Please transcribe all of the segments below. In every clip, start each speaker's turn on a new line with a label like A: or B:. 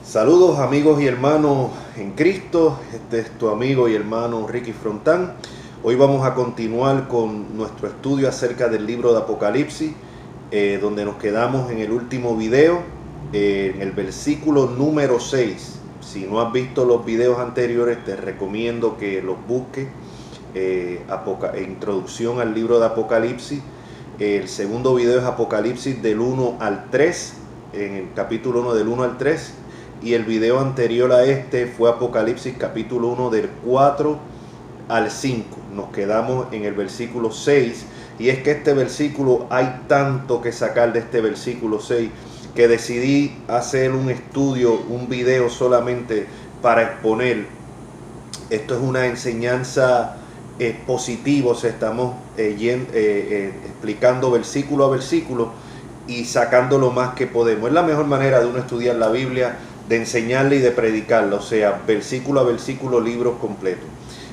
A: Saludos amigos y hermanos en Cristo, este es tu amigo y hermano Ricky Frontán. Hoy vamos a continuar con nuestro estudio acerca del libro de Apocalipsis, donde nos quedamos en el último video, en el versículo número 6. Si no has visto los videos anteriores, te recomiendo que los busques. Introducción al libro de Apocalipsis. El segundo video es Apocalipsis del 1 al 3, en el capítulo 1 del 1 al 3. Y el video anterior a este fue Apocalipsis capítulo 1 del 4 al 5. Nos quedamos en el versículo 6. Y es que este versículo, hay tanto que sacar de este versículo 6, que decidí hacer un estudio, un video solamente para exponer. Esto es una enseñanza positiva, o sea, estamos explicando versículo a versículo y sacando lo más que podemos. Es la mejor manera de uno estudiar la Biblia, de enseñarla y de predicarla, o sea, versículo a versículo, libros completos.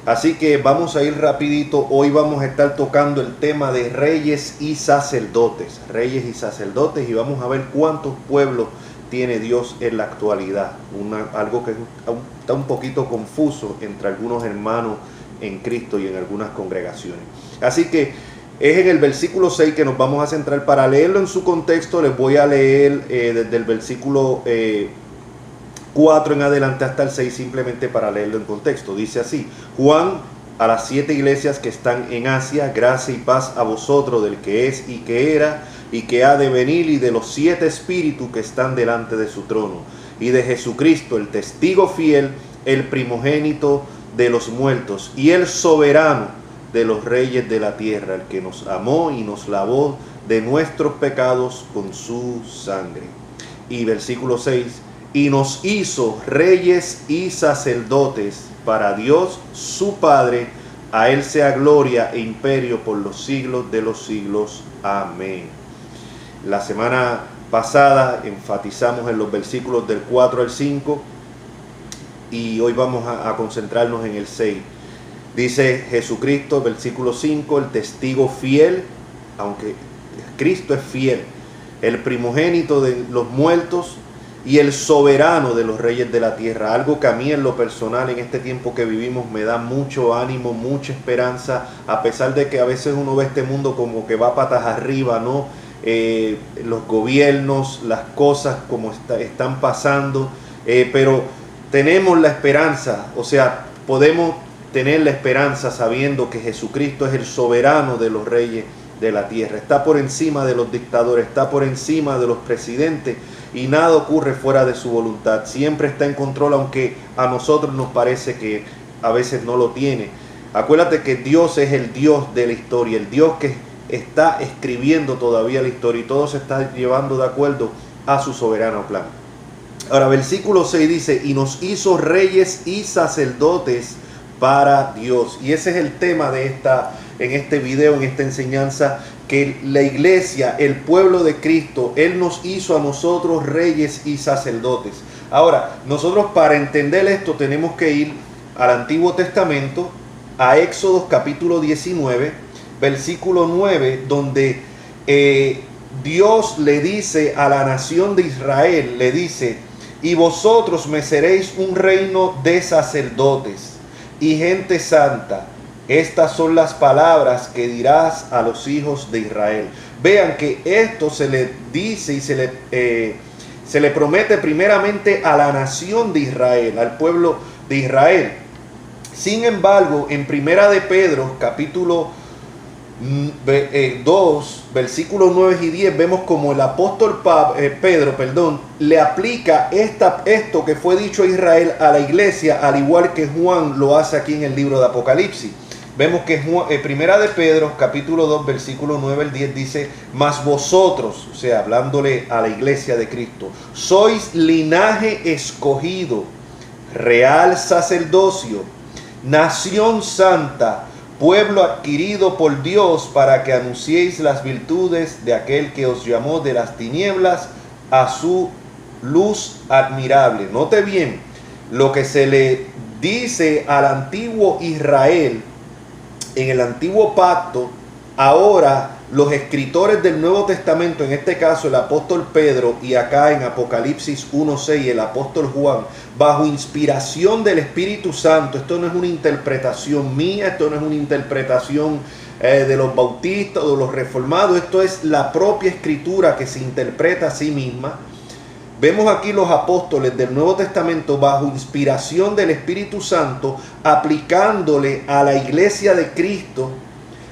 A: Así que vamos a ir rapidito. Hoy vamos a estar tocando el tema de reyes y sacerdotes, y vamos a ver cuántos pueblos tiene Dios en la actualidad. Algo que está un poquito confuso entre algunos hermanos en Cristo y en algunas congregaciones. Así que es en el versículo 6 que nos vamos a centrar. Para leerlo en su contexto, les voy a leer desde el versículo 4 en adelante hasta el 6, simplemente para leerlo en contexto. Dice así: Juan, a las 7 iglesias que están en Asia, gracia y paz a vosotros, del que es y que era y que ha de venir, y de los 7 espíritus que están delante de su trono, y de Jesucristo, el testigo fiel, el primogénito de los muertos, y el soberano de los reyes de la tierra, el que nos amó y nos lavó de nuestros pecados con su sangre. Y versículo 6: y nos hizo reyes y sacerdotes para Dios su Padre. A él sea gloria e imperio por los siglos de los siglos. Amén. La semana pasada enfatizamos en los versículos del 4 al 5 y hoy vamos a concentrarnos en el 6. Dice Jesucristo, versículo 5, el testigo fiel, aunque Cristo es fiel, el primogénito de los muertos y el soberano de los reyes de la tierra. Algo que a mí en lo personal, en este tiempo que vivimos, me da mucho ánimo, mucha esperanza, a pesar de que a veces uno ve este mundo como que va patas arriba, ¿no? Los gobiernos, las cosas como están pasando, pero tenemos la esperanza, o sea, podemos tener la esperanza sabiendo que Jesucristo es el soberano de los reyes de la tierra. Está por encima de los dictadores, está por encima de los presidentes, y nada ocurre fuera de su voluntad. Siempre está en control, aunque a nosotros nos parece que a veces no lo tiene. Acuérdate que Dios es el Dios de la historia, el Dios que está escribiendo todavía la historia, y todo se está llevando de acuerdo a su soberano plan. Ahora, versículo 6 dice: y nos hizo reyes y sacerdotes para Dios. Y ese es el tema de en este video, en esta enseñanza, que la iglesia, el pueblo de Cristo, Él nos hizo a nosotros reyes y sacerdotes. Ahora, nosotros para entender esto tenemos que ir al Antiguo Testamento, a Éxodo capítulo 19, versículo 9, donde Dios le dice a la nación de Israel, le dice: y vosotros me seréis un reino de sacerdotes y gente santa. Estas son las palabras que dirás a los hijos de Israel. Vean que esto se le dice y se le promete primeramente a la nación de Israel, al pueblo de Israel. Sin embargo, en Primera de Pedro, capítulo 2, versículos 9 y 10, vemos como el apóstol Pedro le aplica esto que fue dicho a Israel a la iglesia, al igual que Juan lo hace aquí en el libro de Apocalipsis. Vemos que Primera de Pedro, capítulo 2, versículo 9 al 10 dice: mas vosotros, o sea, hablándole a la iglesia de Cristo, sois linaje escogido, real sacerdocio, nación santa, pueblo adquirido por Dios, para que anunciéis las virtudes de aquel que os llamó de las tinieblas a su luz admirable. Note bien, lo que se le dice al antiguo Israel en el antiguo pacto, ahora los escritores del Nuevo Testamento, en este caso el apóstol Pedro y acá en Apocalipsis 1:6 el apóstol Juan, bajo inspiración del Espíritu Santo, esto no es una interpretación mía, esto no es una interpretación de los bautistas o de los reformados, esto es la propia escritura que se interpreta a sí misma. Vemos aquí los apóstoles del Nuevo Testamento bajo inspiración del Espíritu Santo aplicándole a la iglesia de Cristo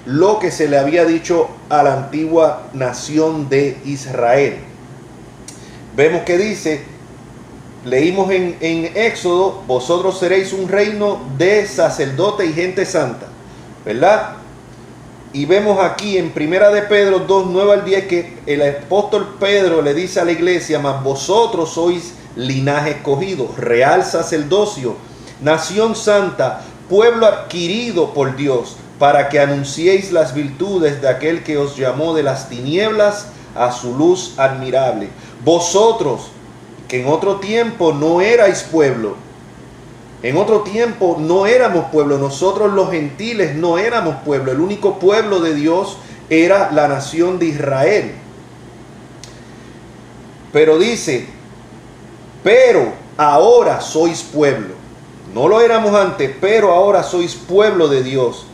A: lo que se le había dicho a la antigua nación de Israel. Vemos que dice, leímos en Éxodo, vosotros seréis un reino de sacerdotes y gente santa, ¿verdad? Y vemos aquí en Primera de Pedro 2, 9 al 10 que el apóstol Pedro le dice a la iglesia, mas vosotros sois linaje escogido, real sacerdocio, nación santa, pueblo adquirido por Dios, para que anunciéis las virtudes de aquel que os llamó de las tinieblas a su luz admirable. Vosotros, que en otro tiempo no erais pueblo, en otro tiempo no éramos pueblo, nosotros los gentiles no éramos pueblo, el único pueblo de Dios era la nación de Israel. Pero dice, pero ahora sois pueblo, no lo éramos antes, pero ahora sois pueblo de Dios,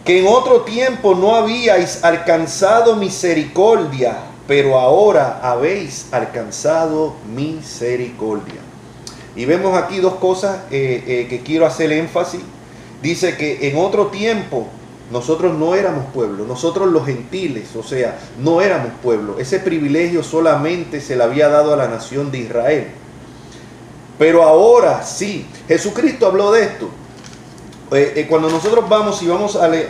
A: que en otro tiempo no habíais alcanzado misericordia, pero ahora habéis alcanzado misericordia. Y vemos aquí dos cosas que quiero hacer énfasis. Dice que en otro tiempo nosotros no éramos pueblo, nosotros los gentiles, o sea, no éramos pueblo. Ese privilegio solamente se le había dado a la nación de Israel. Pero ahora sí, Jesucristo habló de esto. Cuando nosotros vamos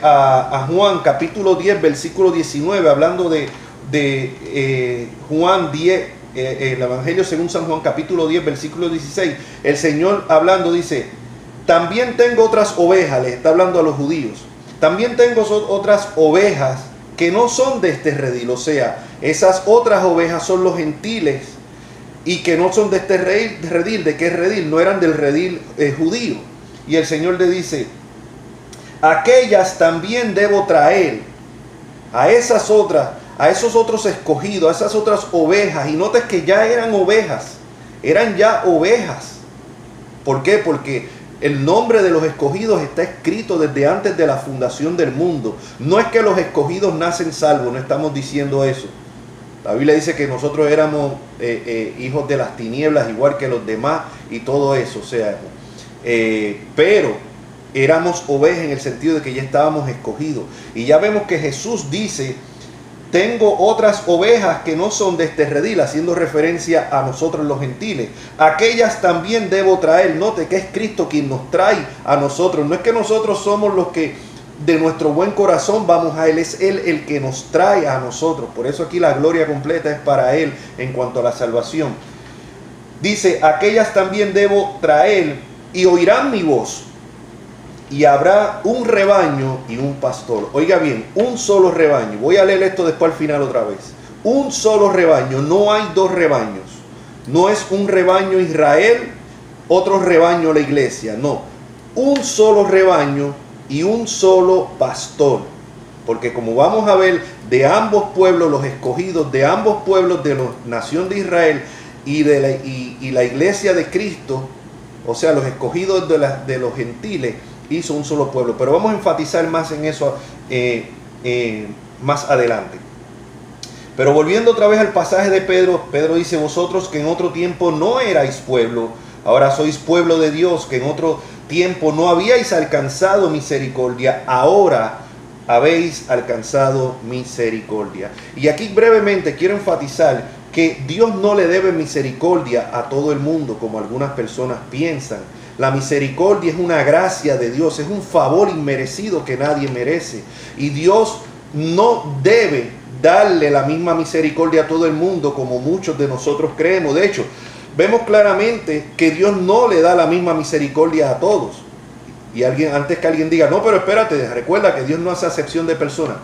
A: a Juan capítulo 10, versículo 19, hablando de Juan 10, el Evangelio según San Juan capítulo 10 versículo 16, el Señor hablando dice, también tengo otras ovejas, le está hablando a los judíos, también tengo otras ovejas que no son de este redil, o sea, esas otras ovejas son los gentiles y que no son de este redil. ¿De qué redil? No eran del redil judío. Y el Señor le dice, aquellas también debo traer, a esas otras, a esos otros escogidos, a esas otras ovejas. Y notes que ya eran ovejas, eran ya ovejas. ¿Por qué? Porque el nombre de los escogidos está escrito desde antes de la fundación del mundo. No es que los escogidos nacen salvos, no estamos diciendo eso. La Biblia dice que nosotros éramos hijos de las tinieblas, igual que los demás y todo eso. O sea, pero éramos ovejas en el sentido de que ya estábamos escogidos. Y ya vemos que Jesús dice, tengo otras ovejas que no son de este redil, haciendo referencia a nosotros los gentiles. Aquellas también debo traer. Note que es Cristo quien nos trae a nosotros. No es que nosotros somos los que de nuestro buen corazón vamos a Él. Es Él el que nos trae a nosotros. Por eso aquí la gloria completa es para Él en cuanto a la salvación. Dice, aquellas también debo traer y oirán mi voz. Y habrá un rebaño y un pastor. Oiga bien, un solo rebaño. Voy a leer esto después al final otra vez. Un solo rebaño, no hay dos rebaños. No es un rebaño Israel, otro rebaño la iglesia. No, un solo rebaño y un solo pastor. Porque como vamos a ver, de ambos pueblos, los escogidos de ambos pueblos de la nación de Israel y la iglesia de Cristo, o sea, los escogidos de los gentiles, hizo un solo pueblo. Pero vamos a enfatizar más en eso más adelante. Pero volviendo otra vez al pasaje de Pedro, Pedro dice, vosotros que en otro tiempo no erais pueblo, ahora sois pueblo de Dios, que en otro tiempo no habíais alcanzado misericordia, ahora habéis alcanzado misericordia. Y aquí brevemente quiero enfatizar que Dios no le debe misericordia a todo el mundo, como algunas personas piensan. La misericordia es una gracia de Dios, es un favor inmerecido que nadie merece. Y Dios no debe darle la misma misericordia a todo el mundo como muchos de nosotros creemos. De hecho, vemos claramente que Dios no le da la misma misericordia a todos. Y antes que alguien diga, no, pero espérate, recuerda que Dios no hace acepción de personas.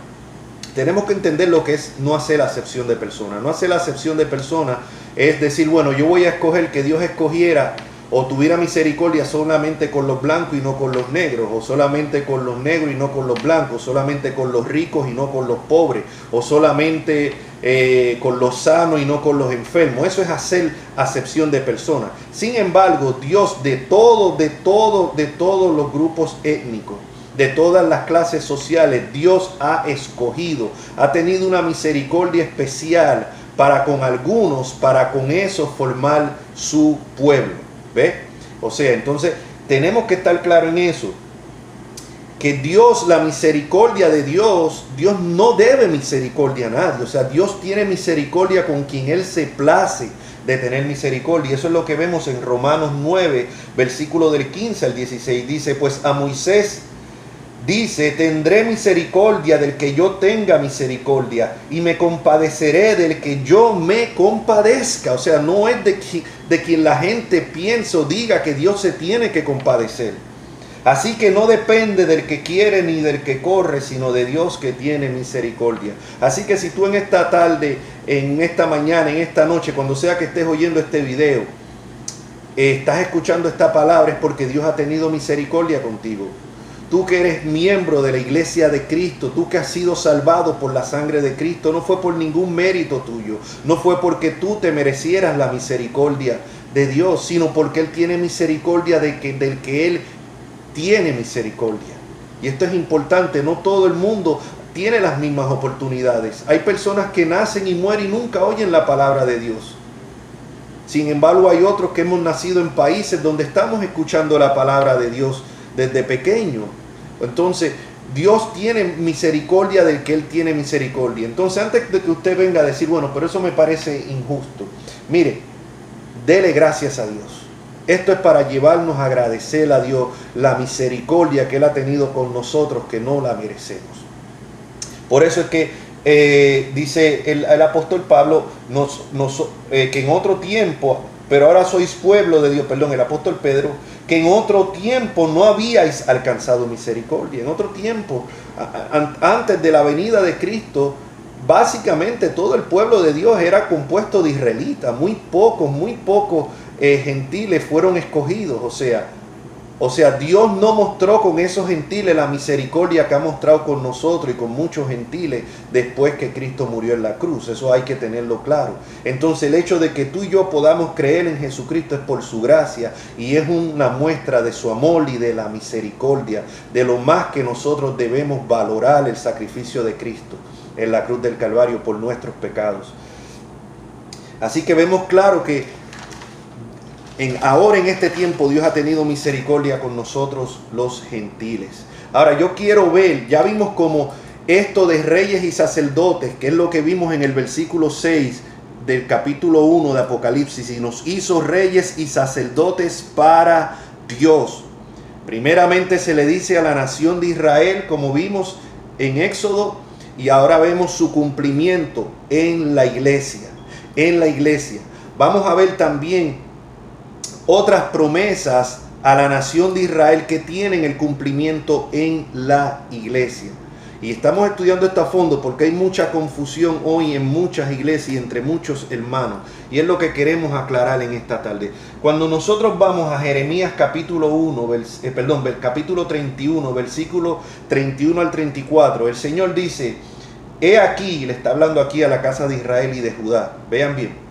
A: Tenemos que entender lo que es no hacer acepción de personas. No hacer la acepción de personas es decir, bueno, yo voy a escoger que Dios escogiera o tuviera misericordia solamente con los blancos y no con los negros, o solamente con los negros y no con los blancos, solamente con los ricos y no con los pobres, o solamente con los sanos y no con los enfermos. Eso es hacer acepción de personas. Sin embargo, Dios de todos los grupos étnicos, de todas las clases sociales, Dios ha escogido, ha tenido una misericordia especial para con algunos, para con eso formar su pueblo. ¿Ve? O sea, entonces tenemos que estar claros en eso, que Dios, la misericordia de Dios, Dios no debe misericordia a nadie. O sea, Dios tiene misericordia con quien Él se place de tener misericordia. Eso es lo que vemos en Romanos 9, versículo del 15 al 16. Dice, pues a Moisés dice, tendré misericordia del que yo tenga misericordia y me compadeceré del que yo me compadezca. O sea, no es de quien la gente piensa o diga que Dios se tiene que compadecer. Así que no depende del que quiere ni del que corre, sino de Dios que tiene misericordia. Así que si tú en esta tarde, en esta mañana, en esta noche, cuando sea que estés oyendo este video, estás escuchando esta palabra, es porque Dios ha tenido misericordia contigo. Tú que eres miembro de la iglesia de Cristo, tú que has sido salvado por la sangre de Cristo, no fue por ningún mérito tuyo, no fue porque tú te merecieras la misericordia de Dios, sino porque Él tiene misericordia del que Él tiene misericordia. Y esto es importante, no todo el mundo tiene las mismas oportunidades. Hay personas que nacen y mueren y nunca oyen la palabra de Dios. Sin embargo, hay otros que hemos nacido en países donde estamos escuchando la palabra de Dios desde pequeño. Entonces, Dios tiene misericordia del que Él tiene misericordia. Entonces, antes de que usted venga a decir, bueno, pero eso me parece injusto, mire, dele gracias a Dios. Esto es para llevarnos a agradecer a Dios la misericordia que Él ha tenido con nosotros, que no la merecemos. Por eso es que dice el apóstol Pablo que en otro tiempo, pero ahora sois pueblo de Dios, perdón, el apóstol Pedro, que en otro tiempo no habíais alcanzado misericordia. En otro tiempo, antes de la venida de Cristo, básicamente todo el pueblo de Dios era compuesto de israelitas. Muy pocos gentiles fueron escogidos. O sea, Dios no mostró con esos gentiles la misericordia que ha mostrado con nosotros y con muchos gentiles después que Cristo murió en la cruz. Eso hay que tenerlo claro. Entonces, el hecho de que tú y yo podamos creer en Jesucristo es por su gracia y es una muestra de su amor y de la misericordia, de lo más que nosotros debemos valorar el sacrificio de Cristo en la cruz del Calvario por nuestros pecados. Así que vemos claro que ahora en este tiempo Dios ha tenido misericordia con nosotros los gentiles. Ahora yo quiero ver, ya vimos como esto de reyes y sacerdotes, que es lo que vimos en el versículo 6 del capítulo 1 de Apocalipsis, y nos hizo reyes y sacerdotes para Dios. Primeramente se le dice a la nación de Israel, como vimos en Éxodo, y ahora vemos su cumplimiento en la iglesia. En la iglesia. Vamos a ver también otras promesas a la nación de Israel que tienen el cumplimiento en la iglesia. Y estamos estudiando esto a fondo porque hay mucha confusión hoy en muchas iglesias y entre muchos hermanos. Y es lo que queremos aclarar en esta tarde. Cuando nosotros vamos a Jeremías capítulo 31, versículo 31 al 34, el Señor dice, he aquí, le está hablando aquí a la casa de Israel y de Judá. Vean bien.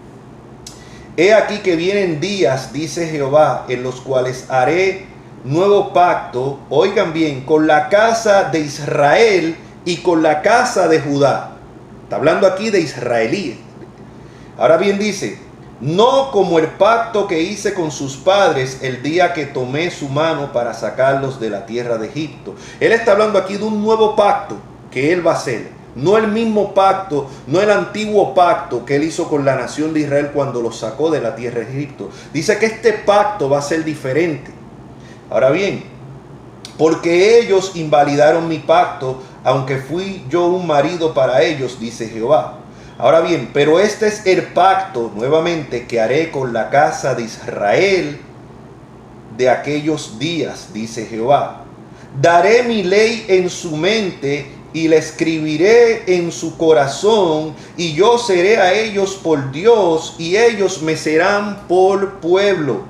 A: He aquí que vienen días, dice Jehová, en los cuales haré nuevo pacto, oigan bien, con la casa de Israel y con la casa de Judá. Está hablando aquí de israelíes. Ahora bien dice, no como el pacto que hice con sus padres el día que tomé su mano para sacarlos de la tierra de Egipto. Él está hablando aquí de un nuevo pacto que Él va a hacer. No el mismo pacto, no el antiguo pacto que Él hizo con la nación de Israel cuando los sacó de la tierra de Egipto. Dice que este pacto va a ser diferente. Ahora bien, porque ellos invalidaron mi pacto, aunque fui yo un marido para ellos, dice Jehová. Ahora bien, pero este es el pacto, nuevamente, que haré con la casa de Israel de aquellos días, dice Jehová. Daré mi ley en su mente y la escribiré en su corazón, y yo seré a ellos por Dios, y ellos me serán por pueblo.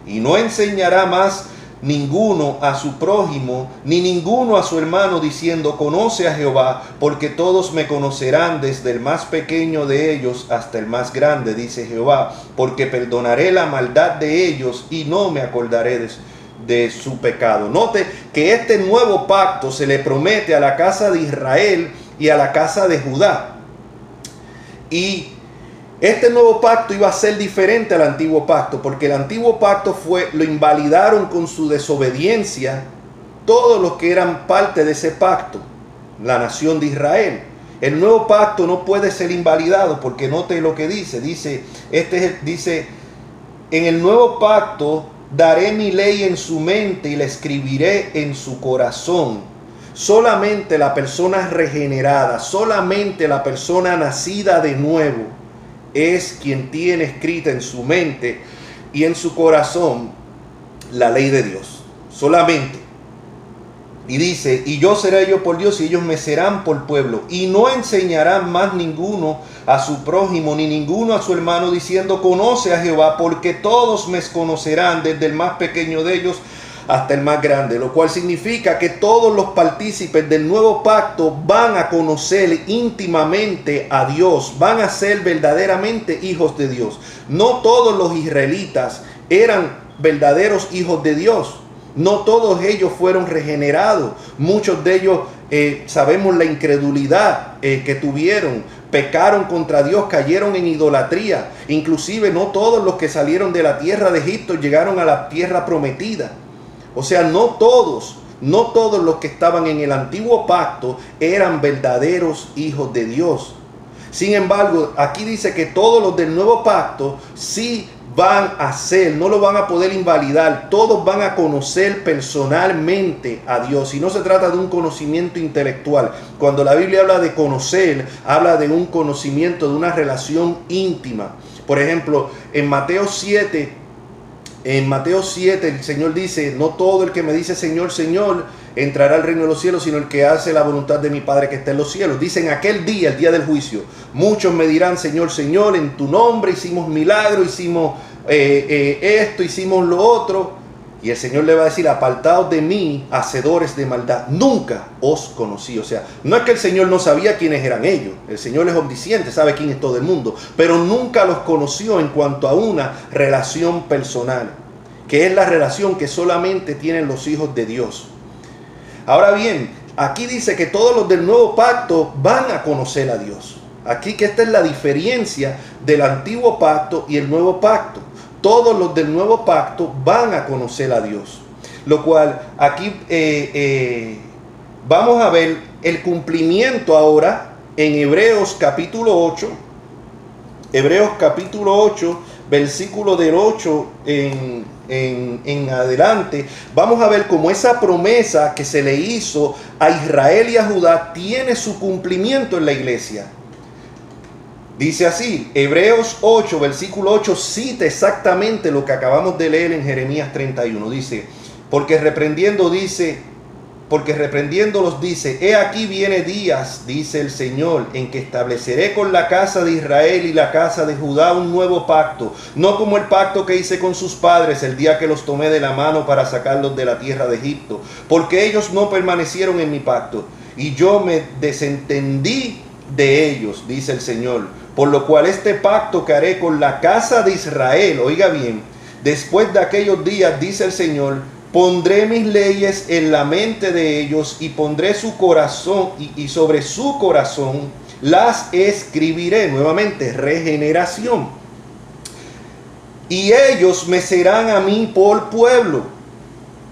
A: y no enseñará más ninguno a su prójimo, ni ninguno a su hermano, diciendo, conoce a Jehová, porque todos me conocerán, desde el más pequeño de ellos hasta el más grande, dice Jehová, porque perdonaré la maldad de ellos y no me acordaré de su pecado. Note que este nuevo pacto se le promete a la casa de Israel y a la casa de Judá. Y este nuevo pacto iba a ser diferente al antiguo pacto, porque el antiguo pacto lo invalidaron con su desobediencia todos los que eran parte de ese pacto, la nación de Israel. El nuevo pacto no puede ser invalidado, porque note lo que dice, en el nuevo pacto daré mi ley en su mente y la escribiré en su corazón. Solamente la persona regenerada, solamente la persona nacida de nuevo es quien tiene escrita en su mente y en su corazón la ley de Dios. Solamente. Y dice, y yo seré yo por Dios y ellos me serán por pueblo. Y no enseñarán más ninguno a su prójimo ni ninguno a su hermano, diciendo, conoce a Jehová, porque todos me conocerán, desde el más pequeño de ellos hasta el más grande, lo cual significa que todos los partícipes del nuevo pacto van a conocer íntimamente a Dios, van a ser verdaderamente hijos de Dios. No todos los israelitas eran verdaderos hijos de Dios, no todos ellos fueron regenerados, muchos de ellos sabemos la incredulidad que tuvieron, pecaron contra Dios, cayeron en idolatría. Inclusive no todos los que salieron de la tierra de Egipto llegaron a la tierra prometida. O sea, no todos los que estaban en el antiguo pacto eran verdaderos hijos de Dios. Sin embargo, aquí dice que todos los del nuevo pacto sí van a ser, no lo van a poder invalidar, todos van a conocer personalmente a Dios. Y no se trata de un conocimiento intelectual. Cuando la Biblia habla de conocer, habla de un conocimiento, de una relación íntima. Por ejemplo, en Mateo 7, el Señor dice, no todo el que me dice Señor, Señor, entrará al reino de los cielos, sino el que hace la voluntad de mi Padre que está en los cielos. Dice, en aquel día, el día del juicio, muchos me dirán, Señor, Señor, en tu nombre hicimos milagros, hicimos esto, hicimos lo otro. Y el Señor le va a decir, apartaos de mí, hacedores de maldad, nunca os conocí. O sea, no es que el Señor no sabía quiénes eran ellos. El Señor es omnisciente, sabe quién es todo el mundo. Pero nunca los conoció en cuanto a una relación personal, que es la relación que solamente tienen los hijos de Dios. Ahora bien, aquí dice que todos los del nuevo pacto van a conocer a Dios. Aquí que esta es la diferencia del antiguo pacto y el nuevo pacto. Todos los del nuevo pacto van a conocer a Dios. Lo cual aquí vamos a ver el cumplimiento ahora en Hebreos capítulo 8. Hebreos capítulo 8, versículo del 8 en adelante. Vamos a ver cómo esa promesa que se le hizo a Israel y a Judá tiene su cumplimiento en la iglesia. Dice así, Hebreos 8, versículo 8, cita exactamente lo que acabamos de leer en Jeremías 31. Dice, porque reprendiéndolos dice, he aquí viene días, dice el Señor, en que estableceré con la casa de Israel y la casa de Judá un nuevo pacto, no como el pacto que hice con sus padres el día que los tomé de la mano para sacarlos de la tierra de Egipto, porque ellos no permanecieron en mi pacto, y yo me desentendí de ellos, dice el Señor. Por lo cual este pacto que haré con la casa de Israel, oiga bien, después de aquellos días, dice el Señor, pondré mis leyes en la mente de ellos y pondré su corazón y sobre su corazón las escribiré. Nuevamente, regeneración. Y ellos me serán a mí por pueblo.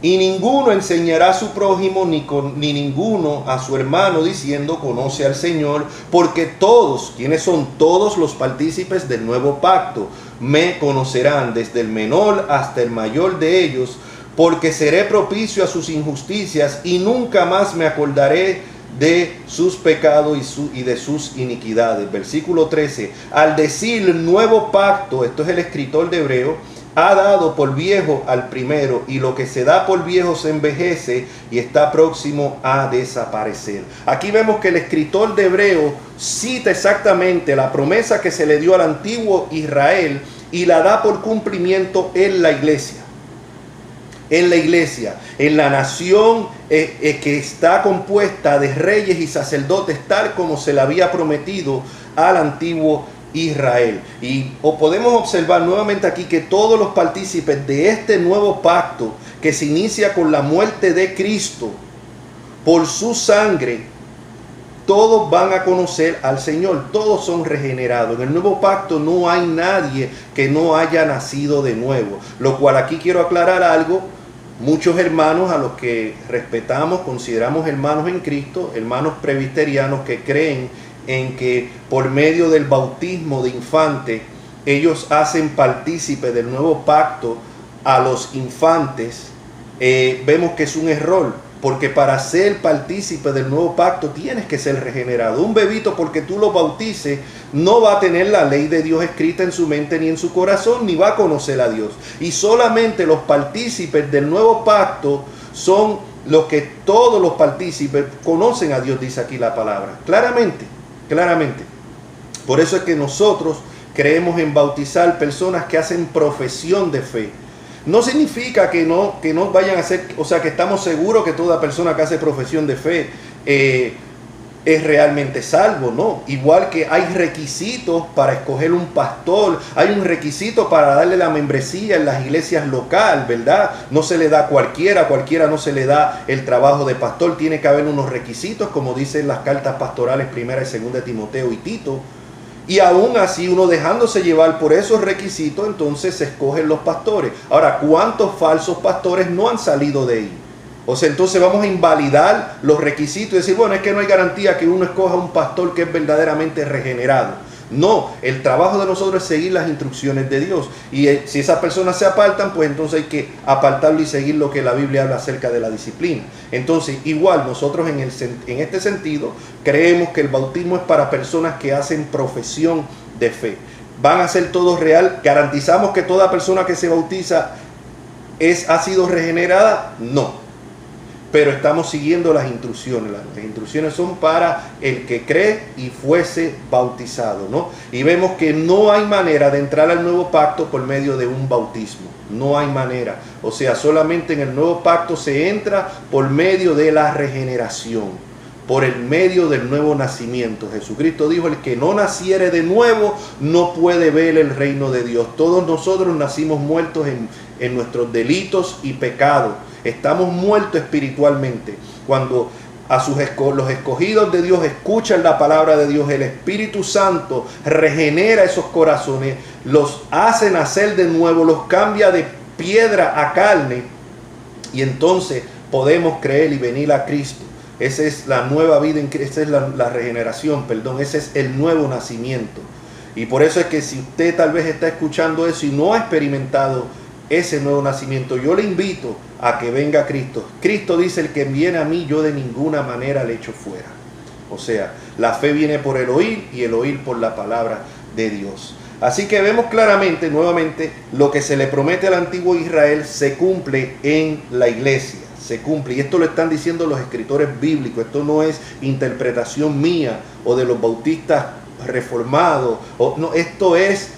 A: Y ninguno enseñará a su prójimo ni ninguno a su hermano diciendo conoce al Señor, porque todos, ¿quiénes son todos los partícipes del nuevo pacto? Me conocerán desde el menor hasta el mayor de ellos, porque seré propicio a sus injusticias y nunca más me acordaré de sus pecados y de sus iniquidades. Versículo 13, al decir nuevo pacto, esto es el escritor de Hebreo, ha dado por viejo al primero, y lo que se da por viejo se envejece y está próximo a desaparecer. Aquí vemos que el escritor de Hebreo cita exactamente la promesa que se le dio al antiguo Israel y la da por cumplimiento en la iglesia. en la iglesia, en la nación que está compuesta de reyes y sacerdotes, tal como se le había prometido al antiguo Israel. Y podemos observar nuevamente aquí que todos los partícipes de este nuevo pacto, que se inicia con la muerte de Cristo por su sangre, todos van a conocer al Señor, todos son regenerados. En el nuevo pacto no hay nadie que no haya nacido de nuevo, lo cual aquí quiero aclarar algo. Muchos hermanos a los que respetamos, consideramos hermanos en Cristo, hermanos presbiterianos que creen en que por medio del bautismo de infante ellos hacen partícipe del nuevo pacto a los infantes, vemos que es un error, porque para ser partícipe del nuevo pacto tienes que ser regenerado. Un bebito, porque tú lo bautices, no va a tener la ley de Dios escrita en su mente ni en su corazón, ni va a conocer a Dios. Y solamente los partícipes del nuevo pacto son los que todos los partícipes conocen a Dios, dice aquí la palabra. Claramente, claramente. Por eso es que nosotros creemos en bautizar personas que hacen profesión de fe. No significa que no vayan a ser, o sea, que estamos seguros que toda persona que hace profesión de fe es realmente salvo, ¿no? Igual que hay requisitos para escoger un pastor, hay un requisito para darle la membresía en las iglesias locales, ¿verdad? No se le da a cualquiera no se le da el trabajo de pastor, tiene que haber unos requisitos, como dicen las cartas pastorales 1 y 2 de Timoteo y Tito. Y aún así, uno dejándose llevar por esos requisitos, entonces se escogen los pastores. Ahora, ¿cuántos falsos pastores no han salido de ahí? O sea, entonces vamos a invalidar los requisitos y decir, bueno, es que no hay garantía que uno escoja un pastor que es verdaderamente regenerado. No, el trabajo de nosotros es seguir las instrucciones de Dios. Y si esas personas se apartan, pues entonces hay que apartarlo y seguir lo que la Biblia habla acerca de la disciplina. Entonces, igual nosotros en este sentido creemos que el bautismo es para personas que hacen profesión de fe. ¿Van a ser todos real? ¿Garantizamos que toda persona que se bautiza ha sido regenerada? No. Pero estamos siguiendo las instrucciones. Las instrucciones son para el que cree y fuese bautizado, ¿no? Y vemos que no hay manera de entrar al nuevo pacto por medio de un bautismo. No hay manera. O sea, solamente en el nuevo pacto se entra por medio de la regeneración, por el medio del nuevo nacimiento. Jesucristo dijo, el que no naciere de nuevo no puede ver el reino de Dios. Todos nosotros nacimos muertos en nuestros delitos y pecados. Estamos muertos espiritualmente. Cuando los escogidos de Dios escuchan la palabra de Dios, el Espíritu Santo regenera esos corazones, los hace nacer de nuevo, los cambia de piedra a carne, y entonces podemos creer y venir a Cristo. Esa es la nueva vida en Cristo, esa es la regeneración, perdón, ese es el nuevo nacimiento. Y por eso es que si usted tal vez está escuchando eso y no ha experimentado ese nuevo nacimiento, yo le invito a que venga a Cristo. Cristo dice, el que viene a mí, yo de ninguna manera le echo fuera. O sea, la fe viene por el oír y el oír por la palabra de Dios. Así que vemos claramente, nuevamente, lo que se le promete al antiguo Israel se cumple en la iglesia. Se cumple. Y esto lo están diciendo los escritores bíblicos. Esto no es interpretación mía o de los bautistas reformados. No, esto es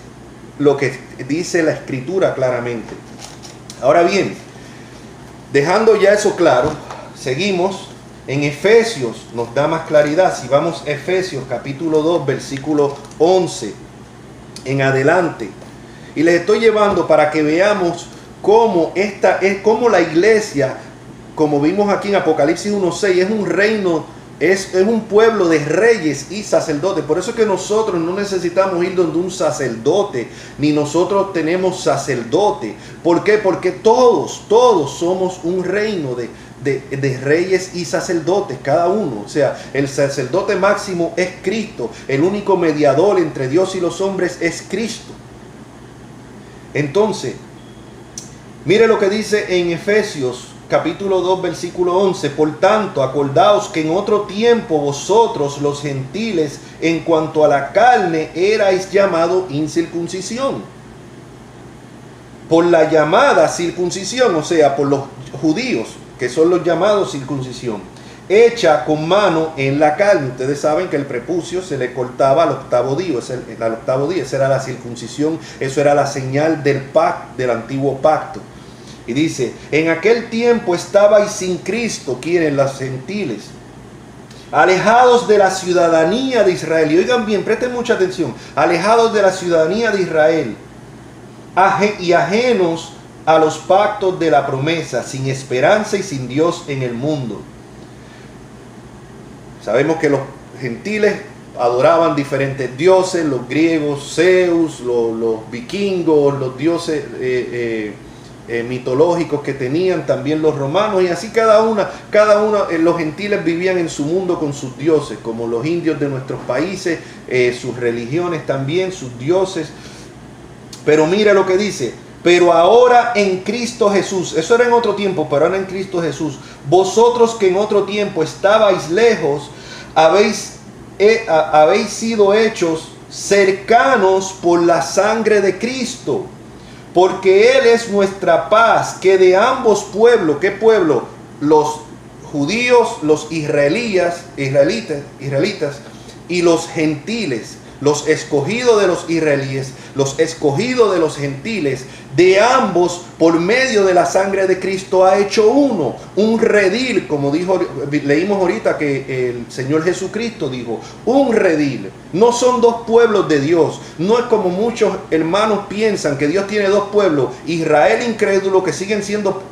A: lo que dice la escritura claramente. Ahora bien, dejando ya eso claro, seguimos en Efesios, nos da más claridad. Si vamos a Efesios capítulo 2, versículo 11 en adelante, y les estoy llevando para que veamos cómo la iglesia, como vimos aquí en Apocalipsis 1:6, es un reino, es un pueblo de reyes y sacerdotes. Por eso es que nosotros no necesitamos ir donde un sacerdote, ni nosotros tenemos sacerdote. ¿Por qué? Porque todos somos un reino de reyes y sacerdotes, cada uno. O sea, el sacerdote máximo es Cristo. El único mediador entre Dios y los hombres es Cristo. Entonces, mire lo que dice en Efesios capítulo 2, versículo 11. Por tanto, acordaos que en otro tiempo vosotros, los gentiles, en cuanto a la carne, erais llamados incircuncisión, por la llamada circuncisión, o sea, por los judíos, que son los llamados circuncisión, hecha con mano en la carne. Ustedes saben que el prepucio se le cortaba al octavo día, esa era la circuncisión, eso era la señal del antiguo pacto. Y dice, en aquel tiempo estabais sin Cristo, quienes los gentiles, alejados de la ciudadanía de Israel. Y oigan bien, presten mucha atención. Alejados de la ciudadanía de Israel y ajenos a los pactos de la promesa, sin esperanza y sin Dios en el mundo. Sabemos que los gentiles adoraban diferentes dioses, los griegos, Zeus, los vikingos, los dioses mitológicos que tenían también los romanos, y así cada uno, los gentiles vivían en su mundo con sus dioses, como los indios de nuestros países, sus religiones también, sus dioses. Pero mira lo que dice, pero ahora en Cristo Jesús, eso era en otro tiempo, pero ahora en Cristo Jesús, vosotros que en otro tiempo estabais lejos, habéis sido hechos cercanos por la sangre de Cristo, porque Él es nuestra paz, que de ambos pueblos, ¿qué pueblo? Los judíos, los israelitas y los gentiles, los escogidos de los israelíes, los escogidos de los gentiles, de ambos, por medio de la sangre de Cristo, ha hecho uno, un redil, como leímos ahorita que el Señor Jesucristo dijo, un redil. No son dos pueblos de Dios, no es como muchos hermanos piensan que Dios tiene dos pueblos, Israel incrédulo, que siguen siendo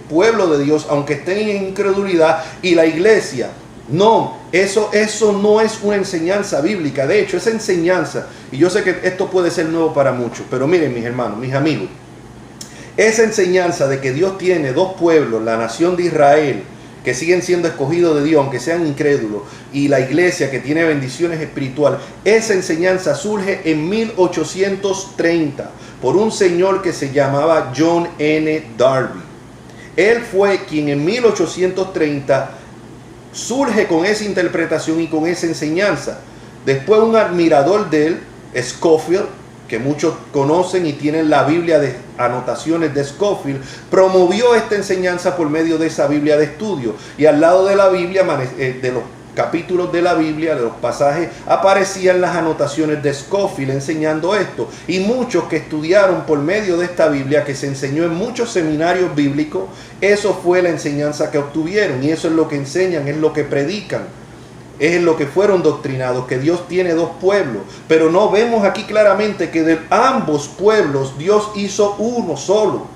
A: pueblo de Dios, aunque estén en incredulidad, y la iglesia. No, eso no es una enseñanza bíblica. De hecho, esa enseñanza, y yo sé que esto puede ser nuevo para muchos, pero miren, mis hermanos, mis amigos, esa enseñanza de que Dios tiene dos pueblos, la nación de Israel, que siguen siendo escogidos de Dios, aunque sean incrédulos, y la iglesia que tiene bendiciones espirituales, esa enseñanza surge en 1830 por un señor que se llamaba John N. Darby. Él fue quien en 1830 surge con esa interpretación y con esa enseñanza. Después un admirador de él, Scofield, que muchos conocen y tienen la Biblia de anotaciones de Scofield, promovió esta enseñanza por medio de esa Biblia de estudio. Y al lado de la Biblia, de los capítulos de la Biblia, de los pasajes, aparecían las anotaciones de Scofield enseñando esto. Y muchos que estudiaron por medio de esta Biblia, que se enseñó en muchos seminarios bíblicos, eso fue la enseñanza que obtuvieron. Y eso es lo que enseñan, es lo que predican, es en lo que fueron doctrinados, que Dios tiene dos pueblos. Pero no vemos aquí claramente que de ambos pueblos Dios hizo uno solo.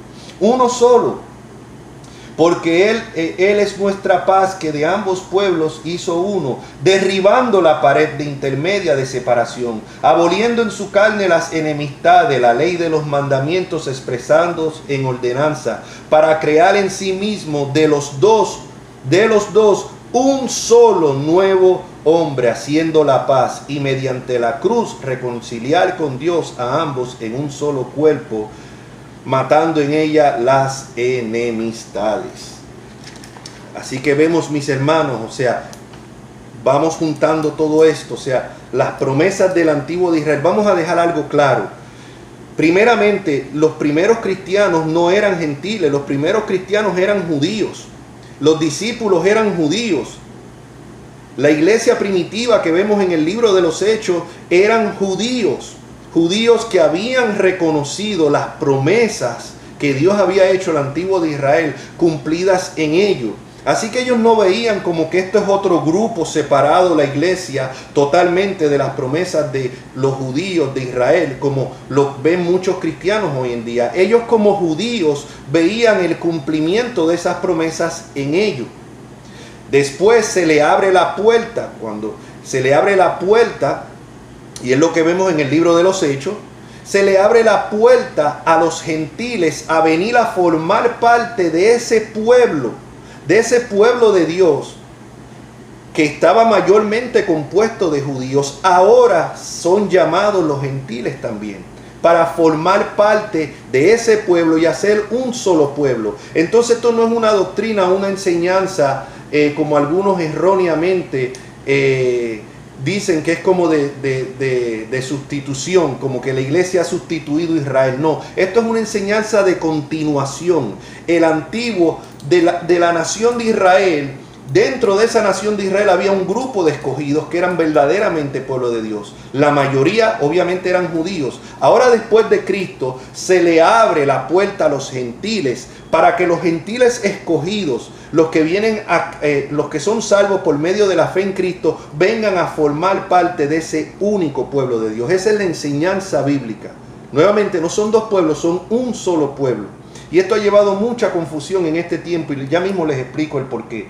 A: Porque Él es nuestra paz, que de ambos pueblos hizo uno, derribando la pared de intermedia de separación, aboliendo en su carne las enemistades, la ley de los mandamientos expresados en ordenanza, para crear en sí mismo de los dos, un solo nuevo hombre, haciendo la paz, y mediante la cruz reconciliar con Dios a ambos en un solo cuerpo, matando en ella las enemistades. Así que vemos, mis hermanos, o sea, vamos juntando todo esto, o sea, las promesas del antiguo de Israel. Vamos a dejar algo claro. Primeramente, los primeros cristianos no eran gentiles, los primeros cristianos eran judíos. Los discípulos eran judíos. La iglesia primitiva que vemos en el libro de los Hechos eran judíos. Judíos que habían reconocido las promesas que Dios había hecho al antiguo de Israel, cumplidas en ellos. Así que ellos no veían como que esto es otro grupo separado, la iglesia, totalmente de las promesas de los judíos de Israel, como lo ven muchos cristianos hoy en día. Ellos como judíos veían el cumplimiento de esas promesas en ellos. Después se le abre la puerta, cuando se le abre la puerta, y es lo que vemos en el libro de los Hechos, se le abre la puerta a los gentiles a venir a formar parte de ese pueblo de Dios, que estaba mayormente compuesto de judíos. Ahora son llamados los gentiles también, para formar parte de ese pueblo y hacer un solo pueblo. Entonces esto no es una doctrina, una enseñanza, como algunos erróneamente dicen que es como de sustitución, como que la iglesia ha sustituido a Israel. No, esto es una enseñanza de continuación. El antiguo de la nación de Israel Dentro de esa nación de Israel había un grupo de escogidos que eran verdaderamente pueblo de Dios. La mayoría obviamente eran judíos. Ahora, después de Cristo, se le abre la puerta a los gentiles para que los gentiles escogidos, los que son salvos por medio de la fe en Cristo, vengan a formar parte de ese único pueblo de Dios. Esa es la enseñanza bíblica. Nuevamente, no son dos pueblos, son un solo pueblo. Y esto ha llevado mucha confusión en este tiempo y ya mismo les explico el porqué.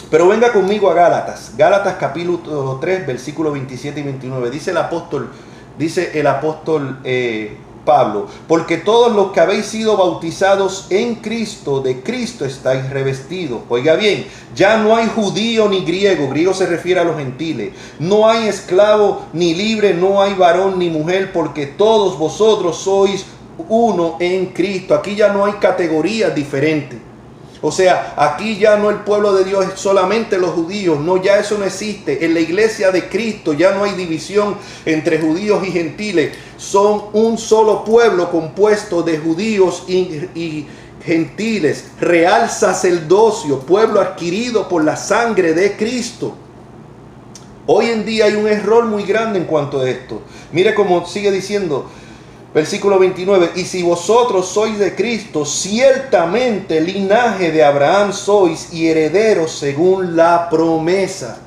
A: Pero venga conmigo a Gálatas. Gálatas capítulo 3, versículos 27 y 29. Dice el apóstol Pablo: porque todos los que habéis sido bautizados en Cristo, de Cristo estáis revestidos. Oiga bien, ya no hay judío ni griego. Griego se refiere a los gentiles. No hay esclavo ni libre, no hay varón ni mujer, porque todos vosotros sois uno en Cristo. Aquí ya no hay categorías diferentes. O sea, aquí ya no el pueblo de Dios es solamente los judíos. No, ya eso no existe. En la iglesia de Cristo ya no hay división entre judíos y gentiles. Son un solo pueblo compuesto de judíos y gentiles. Real sacerdocio, pueblo adquirido por la sangre de Cristo. Hoy en día hay un error muy grande en cuanto a esto. Mire cómo sigue diciendo. Versículo 29, y si vosotros sois de Cristo, ciertamente linaje de Abraham sois y herederos según la promesa.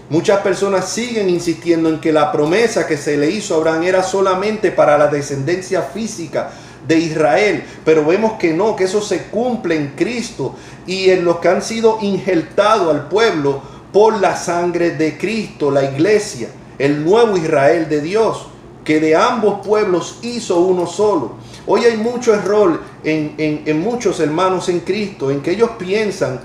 A: Muchas personas siguen insistiendo en que la promesa que se le hizo a Abraham era solamente para la descendencia física de Israel, pero vemos que no, que eso se cumple en Cristo y en los que han sido injertados al pueblo por la sangre de Cristo, la iglesia, el nuevo Israel de Dios, que de ambos pueblos hizo uno solo. Hoy hay mucho error en muchos hermanos en Cristo, en que ellos piensan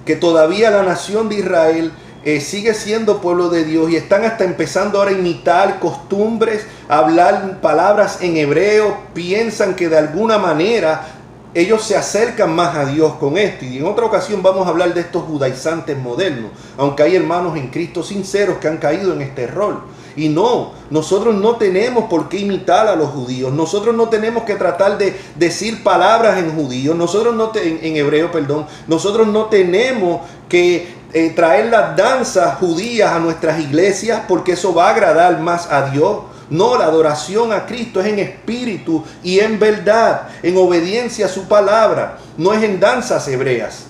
A: que todavía la nación de Israel sigue siendo pueblo de Dios y están hasta empezando ahora a imitar costumbres, a hablar palabras en hebreo. Piensan que de alguna manera ellos se acercan más a Dios con esto. Y en otra ocasión vamos a hablar de estos judaizantes modernos, aunque hay hermanos en Cristo sinceros que han caído en este error. Y no, nosotros no tenemos por qué imitar a los judíos. Nosotros no tenemos que tratar de decir palabras en judío. En hebreo, perdón. Nosotros no tenemos que traer las danzas judías a nuestras iglesias, porque eso va a agradar más a Dios. No, la adoración a Cristo es en espíritu y en verdad, en obediencia a su palabra. No es en danzas hebreas.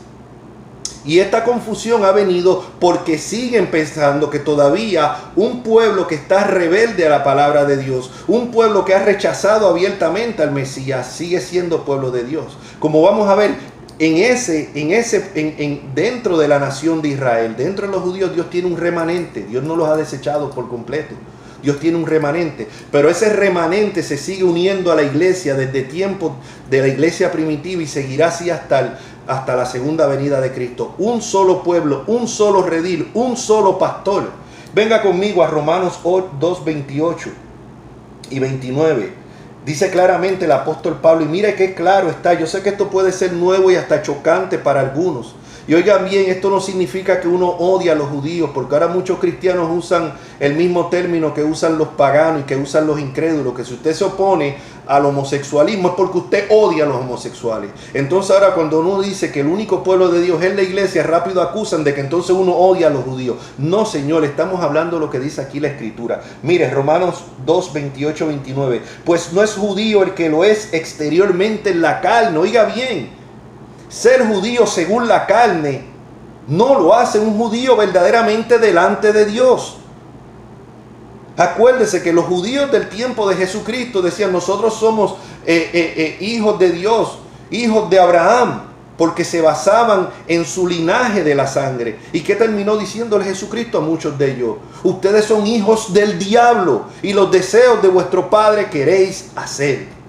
A: Y esta confusión ha venido porque siguen pensando que todavía un pueblo que está rebelde a la palabra de Dios, un pueblo que ha rechazado abiertamente al Mesías, sigue siendo pueblo de Dios. Como vamos a ver, dentro de la nación de Israel, dentro de los judíos, Dios tiene un remanente. Dios no los ha desechado por completo. Dios tiene un remanente, pero ese remanente se sigue uniendo a la iglesia desde tiempos de la iglesia primitiva y seguirá así hasta la segunda venida de Cristo. Un solo pueblo, un solo redil, un solo pastor. Venga conmigo a Romanos 2, 28 y 29. Dice claramente el apóstol Pablo, y mire qué claro está. Yo sé que esto puede ser nuevo y hasta chocante para algunos. Y oigan bien, esto no significa que uno odia a los judíos, porque ahora muchos cristianos usan el mismo término que usan los paganos y que usan los incrédulos, que si usted se opone al homosexualismo es porque usted odia a los homosexuales. Entonces ahora cuando uno dice que el único pueblo de Dios es la iglesia, rápido acusan de que entonces uno odia a los judíos. No, señor, estamos hablando de lo que dice aquí la Escritura. Mire, Romanos 2, 28, 29. Pues no es judío el que lo es exteriormente en la carne. Oiga bien. Ser judío según la carne no lo hace un judío verdaderamente delante de Dios. Acuérdese que los judíos del tiempo de Jesucristo decían: nosotros somos hijos de Dios, hijos de Abraham, porque se basaban en su linaje de la sangre. ¿Y qué terminó diciéndole Jesucristo a muchos de ellos? Ustedes son hijos del diablo y los deseos de vuestro padre queréis hacer.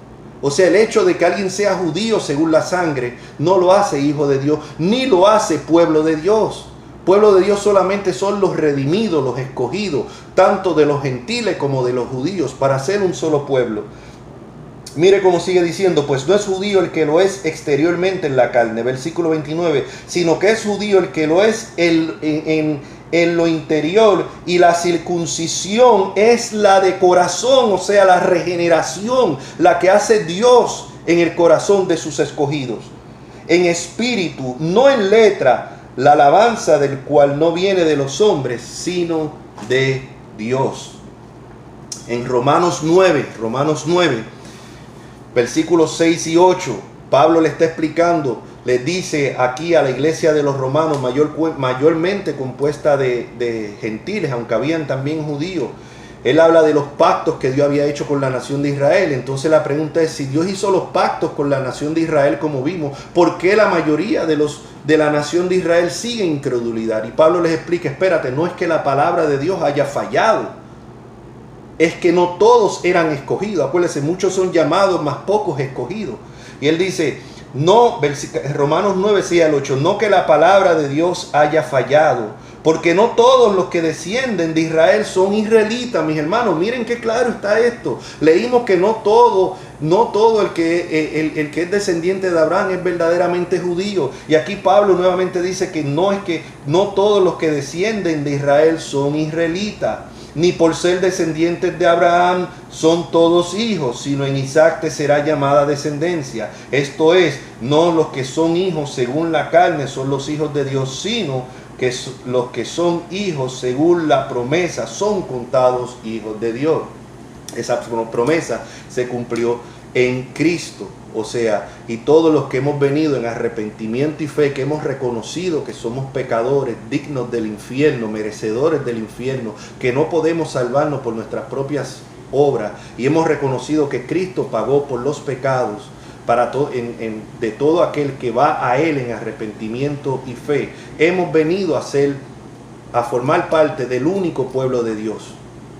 A: O sea, el hecho de que alguien sea judío según la sangre no lo hace hijo de Dios, ni lo hace pueblo de Dios. Pueblo de Dios solamente son los redimidos, los escogidos, tanto de los gentiles como de los judíos, para ser un solo pueblo. Mire cómo sigue diciendo: pues no es judío el que lo es exteriormente en la carne, versículo 29, sino que es judío el que lo es en lo interior, y la circuncisión es la de corazón, o sea, la regeneración, la que hace Dios en el corazón de sus escogidos, en espíritu, no en letra, la alabanza del cual no viene de los hombres, sino de Dios. En Romanos 9, versículos 6 y 8, Pablo le está explicando, le dice aquí a la iglesia de los romanos, mayormente compuesta de gentiles, aunque habían también judíos. Él habla de los pactos que Dios había hecho con la nación de Israel. Entonces la pregunta es, si Dios hizo los pactos con la nación de Israel como vimos, ¿por qué la mayoría de la nación de Israel sigue en incredulidad? Y Pablo les explica, espérate, no es que la palabra de Dios haya fallado, es que no todos eran escogidos. Acuérdense, muchos son llamados, mas pocos escogidos. Y él dice, no, Romanos 9, 6 al 8, no que la palabra de Dios haya fallado, porque no todos los que descienden de Israel son israelitas, mis hermanos. Miren qué claro está esto. Leímos que no todo el que es descendiente de Abraham es verdaderamente judío. Y aquí Pablo nuevamente dice que no todos los que descienden de Israel son israelitas. Ni por ser descendientes de Abraham son todos hijos, sino en Isaac te será llamada descendencia. Esto es, no los que son hijos según la carne son los hijos de Dios, sino que los que son hijos según la promesa son contados hijos de Dios. Esa promesa se cumplió en Cristo. O sea, y todos los que hemos venido en arrepentimiento y fe, que hemos reconocido que somos pecadores, dignos del infierno, merecedores del infierno, que no podemos salvarnos por nuestras propias obras, y hemos reconocido que Cristo pagó por los pecados de todo aquel que va a Él en arrepentimiento y fe, hemos venido a formar parte del único pueblo de Dios,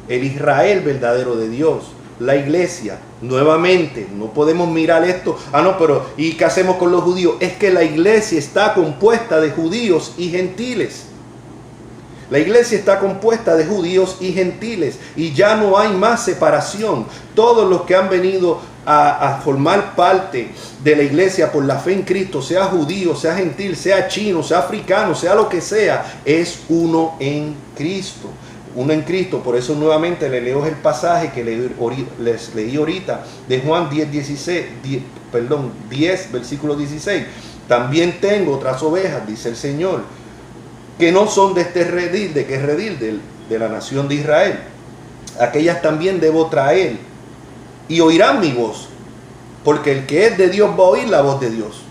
A: el Israel verdadero de Dios. La iglesia, nuevamente, no podemos mirar esto, pero ¿y qué hacemos con los judíos? Es que la iglesia está compuesta de judíos y gentiles. La iglesia está compuesta de judíos y gentiles, y ya no hay más separación. Todos los que han venido a formar parte de la iglesia por la fe en Cristo, sea judío, sea gentil, sea chino, sea africano, sea lo que sea, es uno en Cristo. Uno en Cristo. Por eso nuevamente le leo el pasaje que les leí ahorita de Juan 10, versículo 16. También tengo otras ovejas, dice el Señor, que no son de este redil. ¿De qué redil? De la nación de Israel. Aquellas también debo traer, y oirán mi voz, porque el que es de Dios va a oír la voz de Dios.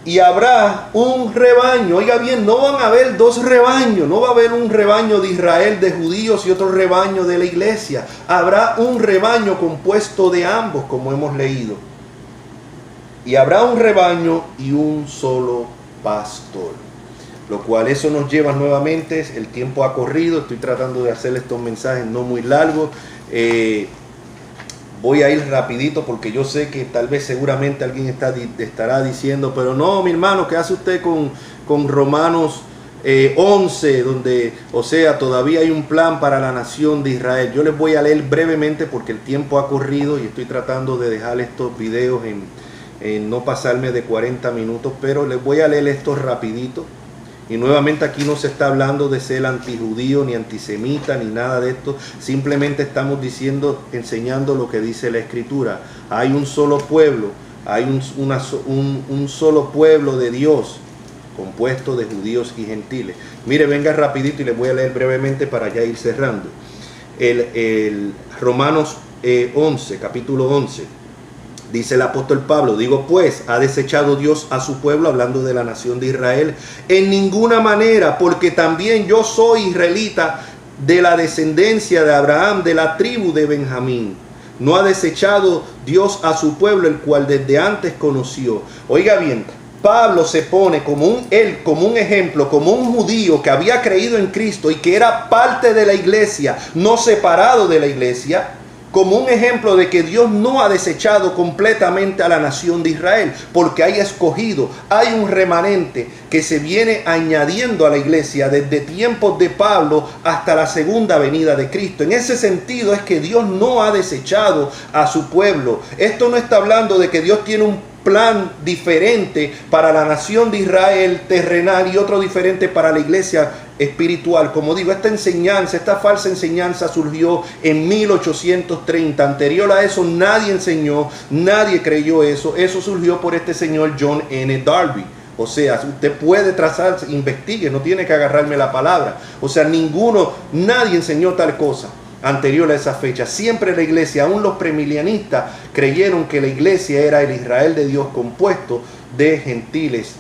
A: Y habrá un rebaño. Oiga bien, no van a haber dos rebaños. No va a haber un rebaño de Israel, de judíos, y otro rebaño de la iglesia. Habrá un rebaño compuesto de ambos, como hemos leído. Y habrá un rebaño y un solo pastor. Lo cual eso nos lleva nuevamente, el tiempo ha corrido. Estoy tratando de hacer estos mensajes no muy largos. Voy a ir rapidito porque yo sé que tal vez seguramente alguien estará diciendo, pero no, mi hermano, ¿qué hace usted con Romanos 11? Donde, o sea, todavía hay un plan para la nación de Israel. Yo les voy a leer brevemente porque el tiempo ha corrido y estoy tratando de dejar estos videos en no pasarme de 40 minutos, pero les voy a leer esto rapidito. Y nuevamente aquí no se está hablando de ser antijudío, ni antisemita, ni nada de esto. Simplemente estamos enseñando lo que dice la Escritura. Hay un solo pueblo, hay un solo pueblo de Dios, compuesto de judíos y gentiles. Mire, venga rapidito y les voy a leer brevemente para ya ir cerrando. El Romanos 11, capítulo 11. Dice el apóstol Pablo, digo pues, ¿ha desechado Dios a su pueblo? Hablando de la nación de Israel. En ninguna manera, porque también yo soy israelita, de la descendencia de Abraham, de la tribu de Benjamín. No ha desechado Dios a su pueblo, el cual desde antes conoció. Oiga bien, Pablo se pone como un ejemplo, como un judío que había creído en Cristo y que era parte de la iglesia, no separado de la iglesia, como un ejemplo de que Dios no ha desechado completamente a la nación de Israel, porque hay escogido, hay un remanente que se viene añadiendo a la iglesia desde tiempos de Pablo hasta la segunda venida de Cristo. En ese sentido es que Dios no ha desechado a su pueblo. Esto no está hablando de que Dios tiene un plan diferente para la nación de Israel terrenal y otro diferente para la iglesia espiritual. Como digo, esta falsa enseñanza surgió en 1830. Anterior a eso nadie enseñó, nadie creyó eso. Eso surgió por este señor John N. Darby. O sea, usted puede trazar, investigue, no tiene que agarrarme la palabra. O sea, nadie enseñó tal cosa anterior a esa fecha. Siempre la iglesia, aún los premilianistas, creyeron que la iglesia era el Israel de Dios compuesto de gentiles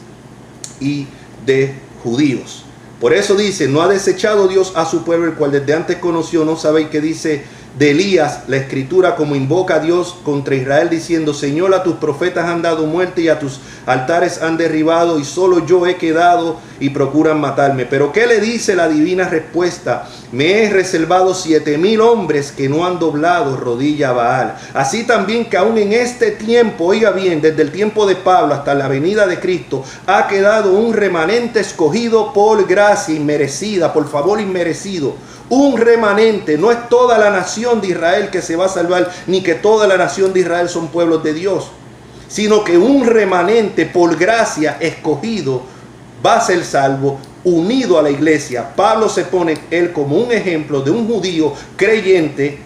A: y de judíos. Por eso dice, no ha desechado Dios a su pueblo, el cual desde antes conoció. No sabéis qué dice de Elías la escritura, como invoca a Dios contra Israel, diciendo: Señor, a tus profetas han dado muerte y a tus altares han derribado, y solo yo he quedado y procuran matarme. Pero ¿qué le dice la divina respuesta? Me he reservado 7,000 hombres que no han doblado rodilla a Baal. Así también que aún en este tiempo, oiga bien, desde el tiempo de Pablo hasta la venida de Cristo, ha quedado un remanente escogido por gracia inmerecida, por favor inmerecido. Un remanente, no es toda la nación de Israel que se va a salvar, ni que toda la nación de Israel son pueblos de Dios, sino que un remanente por gracia escogido va a ser salvo, unido a la iglesia. Pablo se pone él como un ejemplo de un judío creyente,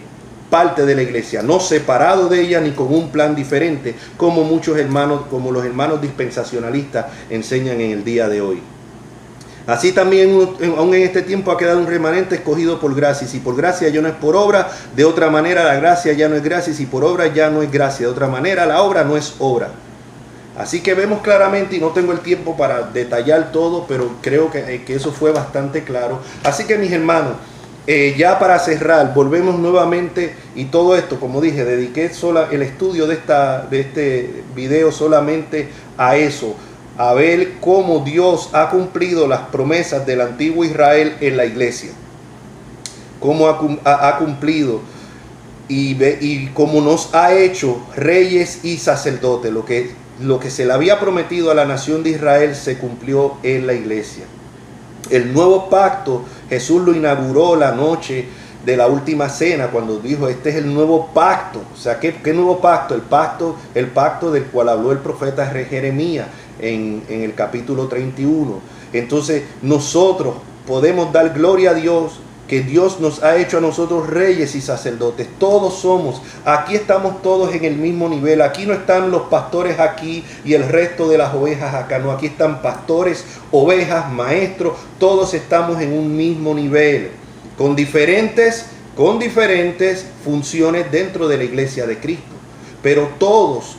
A: parte de la iglesia, no separado de ella ni con un plan diferente, como muchos hermanos, como los hermanos dispensacionalistas enseñan en el día de hoy. Así también, aún en este tiempo, ha quedado un remanente escogido por gracia. Y si por gracia ya no es por obra, de otra manera la gracia ya no es gracia. Y si por obra ya no es gracia, de otra manera la obra no es obra. Así que vemos claramente, y no tengo el tiempo para detallar todo, pero creo que eso fue bastante claro. Así que, mis hermanos, ya para cerrar, volvemos nuevamente, y todo esto, como dije, dediqué el estudio de este video solamente a eso, a ver cómo Dios ha cumplido las promesas del antiguo Israel en la iglesia, cómo ha cumplido y cómo nos ha hecho reyes y sacerdotes. Lo que se le había prometido a la nación de Israel se cumplió en la iglesia. El nuevo pacto, Jesús lo inauguró la noche de la última cena, cuando dijo: este es el nuevo pacto. O sea, ¿qué nuevo pacto? El pacto del cual habló el profeta Jeremías en el capítulo 31. Entonces nosotros podemos dar gloria a Dios, que Dios nos ha hecho a nosotros reyes y sacerdotes. Todos somos, aquí estamos todos en el mismo nivel. Aquí no están los pastores aquí y el resto de las ovejas acá. No, aquí están pastores, ovejas, maestros. Todos estamos en un mismo nivel, con diferentes funciones dentro de la iglesia de Cristo. Pero todos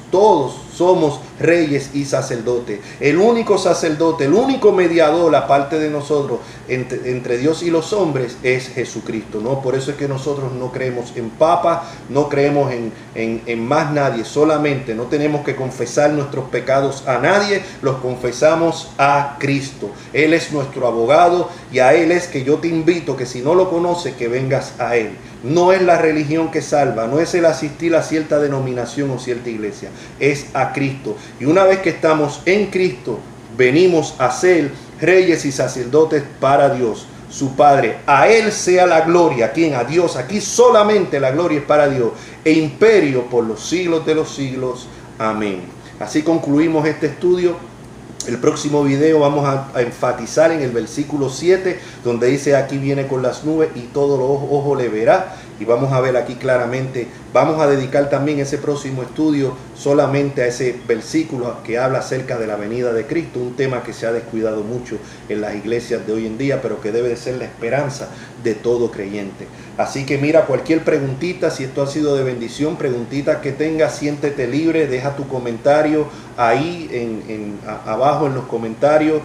A: somos reyes y sacerdotes. El único sacerdote, el único mediador aparte de nosotros entre Dios y los hombres es Jesucristo, ¿no? Por eso es que nosotros no creemos en papas, no creemos en más nadie. Solamente no tenemos que confesar nuestros pecados a nadie, los confesamos a Cristo. Él es nuestro abogado, y a Él es que yo te invito, que si no lo conoces, que vengas a Él. No es la religión que salva, no es el asistir a cierta denominación o cierta iglesia, es a Cristo. Y una vez que estamos en Cristo, venimos a ser reyes y sacerdotes para Dios, su Padre. A Él sea la gloria. ¿A quién? A Dios. Aquí solamente la gloria es para Dios, e imperio por los siglos de los siglos. Amén. Así concluimos este estudio. El próximo video vamos a enfatizar en el versículo 7, donde dice: aquí viene con las nubes y todo ojo le verá. Y vamos a ver aquí claramente, vamos a dedicar también ese próximo estudio solamente a ese versículo que habla acerca de la venida de Cristo, un tema que se ha descuidado mucho en las iglesias de hoy en día, pero que debe de ser la esperanza de todo creyente. Así que mira, cualquier preguntita, si esto ha sido de bendición, preguntita que tengas, siéntete libre, deja tu comentario ahí abajo en los comentarios.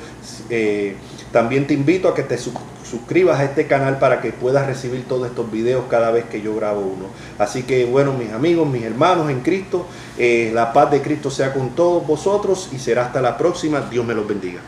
A: También te invito a que te suscribas a este canal para que puedas recibir todos estos videos cada vez que yo grabo uno. Así que bueno, mis amigos, mis hermanos en Cristo, la paz de Cristo sea con todos vosotros, y será hasta la próxima. Dios me los bendiga.